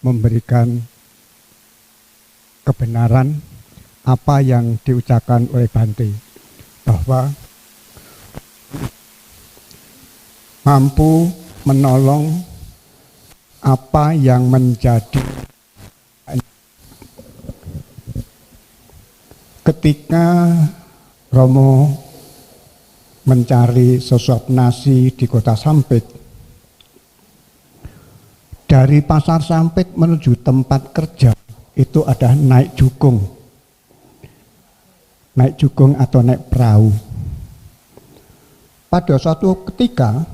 memberikan kebenaran apa yang diucapkan oleh Bante, bahwa mampu menolong apa yang menjadi ketika Romo mencari sesuap nasi di kota Sampit, dari pasar Sampit menuju tempat kerja itu ada naik jukung atau naik perahu. Pada suatu ketika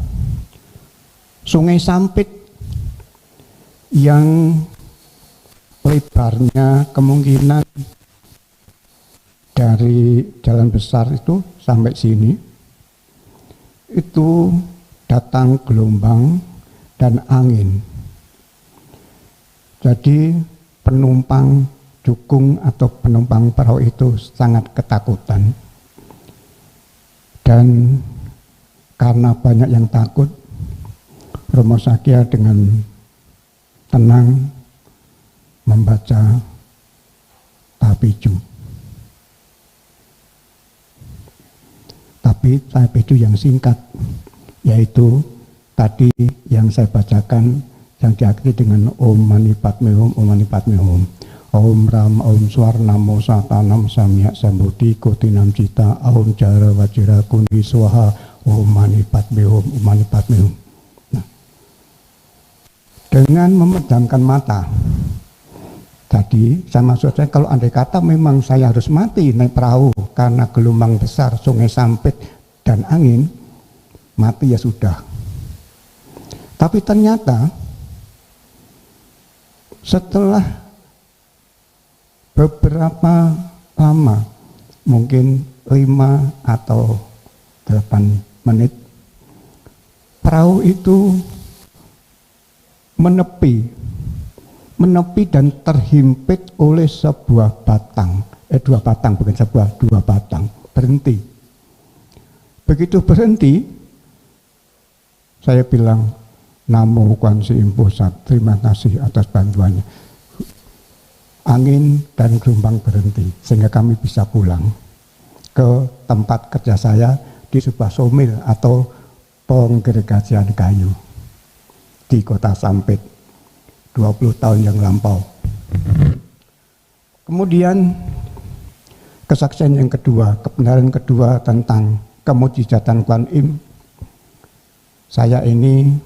Sungai Sampit yang lebarnya kemungkinan dari jalan besar itu sampai sini, itu datang gelombang dan angin. Jadi penumpang jukung atau penumpang perahu itu sangat ketakutan. Dan karena banyak yang takut, Romo Sakya dengan tenang membaca Tapiju. Tapi Tapiju yang singkat, yaitu tadi yang saya bacakan yang diakhiri dengan Om Mani Padme Hum, Om Mani Padme Hum. Om Ram, Om Swarnamo Satanam Samyak Sambudi Kotinam Cita, Om Jara Wajira Kundi Swaha, Om Mani Padme Hum, Om Mani Padme Hum. Nah, dengan memejamkan mata, tadi saya maksud saya kalau andai kata memang saya harus mati naik perahu karena gelombang besar Sungai Sampit dan angin, mati ya sudah. Tapi ternyata setelah beberapa lama, mungkin 5 atau 8 menit, perahu itu menepi dan terhimpit oleh sebuah batang, dua batang, berhenti. Begitu berhenti, saya bilang, Namo Kuan Yin Pusat, terima kasih atas bantuannya. Angin dan gelombang berhenti, sehingga kami bisa pulang ke tempat kerja saya di sebuah somil atau penggergasian kayu di kota Sampit 20 tahun yang lampau. Kemudian kesaksian yang kedua, kebenaran kedua tentang kemujizatan Kuan Im. Saya ini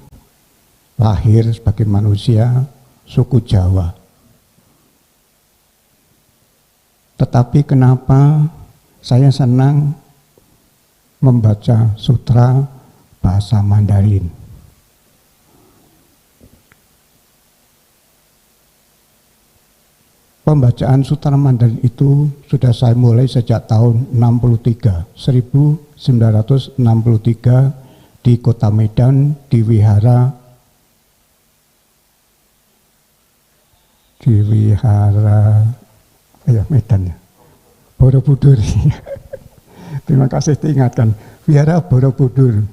lahir sebagai manusia suku Jawa. Tetapi kenapa saya senang membaca sutra bahasa Mandarin? Pembacaan sutra Mandarin itu sudah saya mulai sejak tahun 1963 di Kota Medan, di wihara Medan ya, Borobudur. Terima kasih diingatkan, wihara Borobudur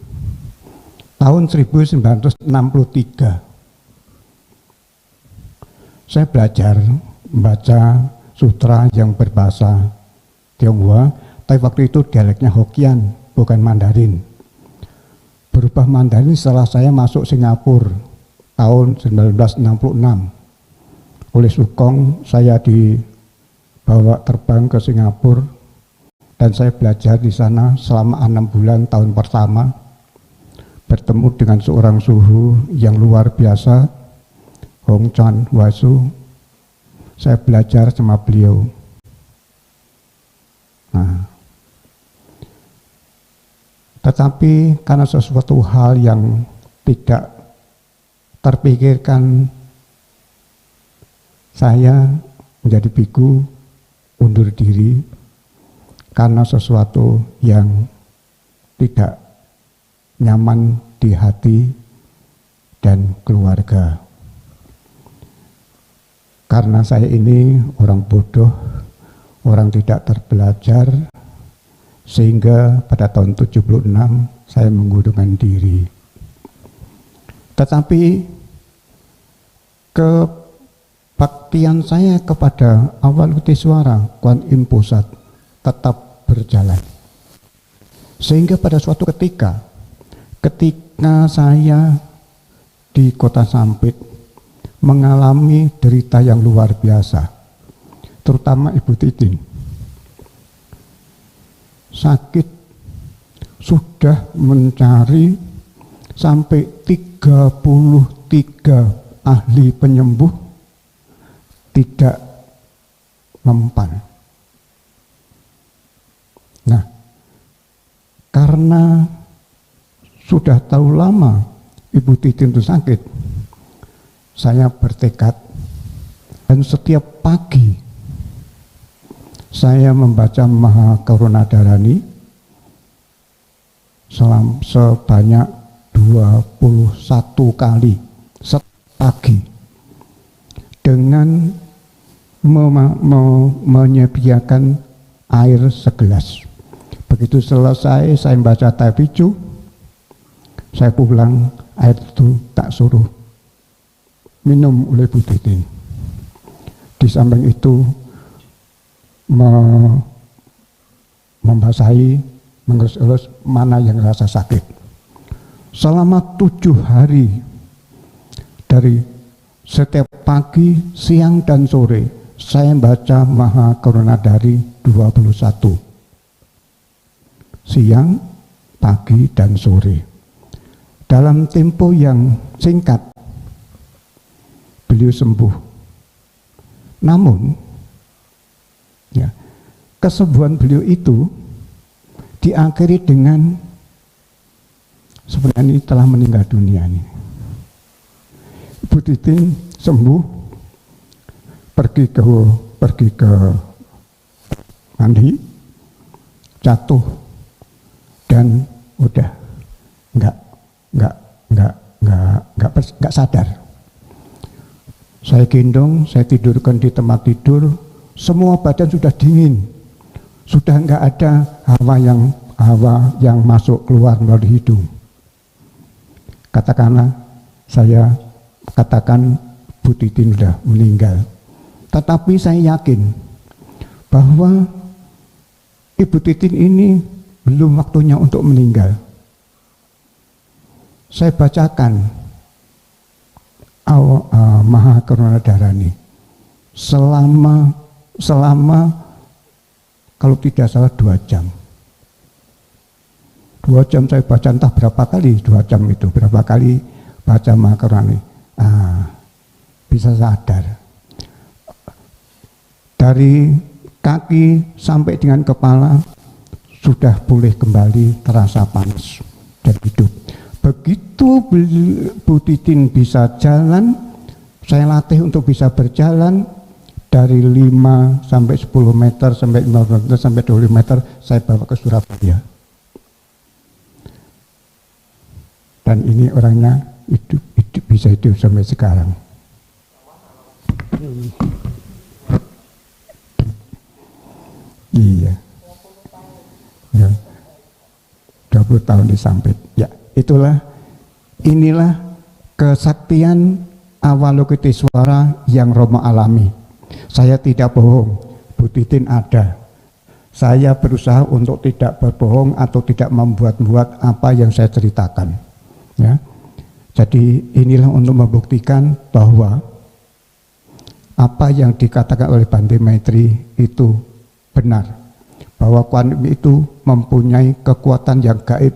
tahun 1963. Saya belajar membaca sutra yang berbahasa Tionghoa, tapi waktu itu dialeknya Hokkien, bukan Mandarin. Berubah Mandarin setelah saya masuk Singapura tahun 1966. Oleh Sukong saya dibawa terbang ke Singapura dan saya belajar di sana selama 6 bulan tahun pertama, bertemu dengan seorang suhu yang luar biasa, Hong Chan Wasu. Saya belajar sama beliau. Nah, tetapi karena sesuatu hal yang tidak terpikirkan, saya menjadi biku, undur diri karena sesuatu yang tidak nyaman di hati dan keluarga. Karena saya ini orang bodoh, orang tidak terbelajar, sehingga pada tahun 76 saya mengundurkan diri. Tetapi kesaktian saya kepada Avalokiteswara Kuan Im Pusat tetap berjalan. Sehingga pada suatu ketika saya di Kota Sampit mengalami derita yang luar biasa, terutama Ibu Titin. Sakit sudah mencari sampai 33 ahli penyembuh tidak mempan. Nah, karena sudah tahu lama Ibu Titin itu sakit, saya bertekad dan setiap pagi saya membaca Mahakaruna-dharani sebanyak 21 kali setiap pagi dengan menyediakan air segelas. Begitu selesai saya membaca Taipicu, saya pulang, air itu tak suruh minum oleh Bu Titin. Di samping itu membasahi, mengelus-elus mana yang rasa sakit. Selama 7 hari dari setiap pagi, siang dan sore saya baca Mahakaruna-dharani 21. Siang, pagi dan sore. Dalam tempo yang singkat beliau sembuh. Namun ya, kesembuhan beliau itu diakhiri dengan sebenarnya ini telah meninggal dunia ini. Ibu Titin sembuh, pergi ke mandi, jatuh dan udah nggak sadar. Saya gendong, saya tidurkan di tempat tidur, semua badan sudah dingin, sudah nggak ada hawa yang masuk keluar melalui hidung. Saya katakan Bu Titin sudah meninggal, tetapi saya yakin bahwa Ibu Titin ini belum waktunya untuk meninggal. Saya bacakan Mahakaruna-dharani selama kalau tidak salah 2 jam. 2 jam saya baca, entah berapa kali 2 jam itu, berapa kali baca Mahakaruna. Bisa sadar. Dari kaki sampai dengan kepala sudah boleh kembali terasa panas dan hidup. Begitu Bu Titin bisa jalan, saya latih untuk bisa berjalan dari 5 sampai 10 meter, sampai 15 meter, sampai 20 meter, saya bawa ke Surabaya. Dan ini orangnya bisa hidup sampai sekarang. Iya. Ya. 20 tahun di Sampit. Ya, inilah kesaktian Avalokiteswara yang Romo alami. Saya tidak bohong, Bu Titin ada. Saya berusaha untuk tidak berbohong atau tidak membuat-buat apa yang saya ceritakan. Ya. Jadi inilah untuk membuktikan bahwa apa yang dikatakan oleh Bante Maitri itu benar, bahwa Kuan Im itu mempunyai kekuatan yang gaib,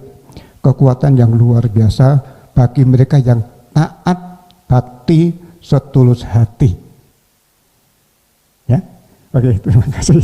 kekuatan yang luar biasa bagi mereka yang taat bakti setulus hati. Ya, oke, terima kasih.